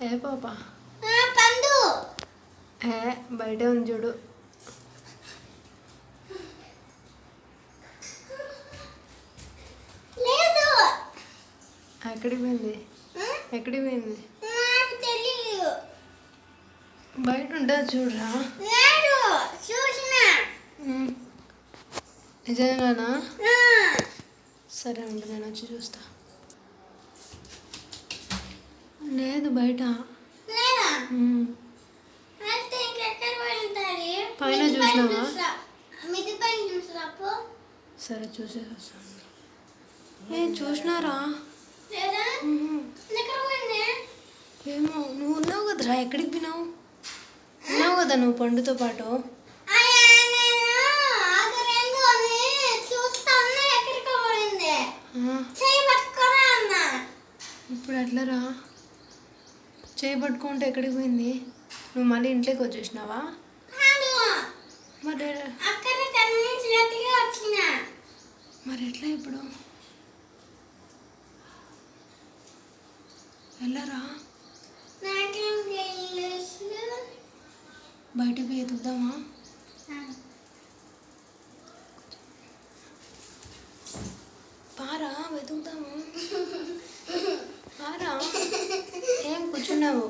ఏ పాప పండు బయట ఉంది చూడు. లేదు. ఎక్కడికి పోయింది? ఎక్కడికి పోయింది? నాకు తెలియదు. బయట ఉంటుంది చూడరా. లేదు చూసినా. నిజంగానా? సరే ఉండు, నేను వచ్చి చూస్తా. లేదు బయట. లేదా? పైన చూసినావా? మిది పైన చూసినా. సరే చూసేసి వస్తాను. చూసినారా? లేదా? ఎక్కడ పోయింది? ఏమో. నువ్వు ఉన్నావు కదరా, ఎక్కడికి పోయినావు? ఉన్నావు కదా నువ్వు పండుతో పాటు. ఇప్పుడు ఎట్లరా? చేయి పట్టుకుంటే ఎక్కడికి పోయింది? నువ్వు మళ్ళీ ఇంట్లోకి వచ్చేసినావా? మరి ఎట్లా ఇప్పుడు? వెళ్ళరా? బయటకు ఎదుగుదామా? పారా వెతుకుదాము. పారా. ఏం కూర్చున్నావు?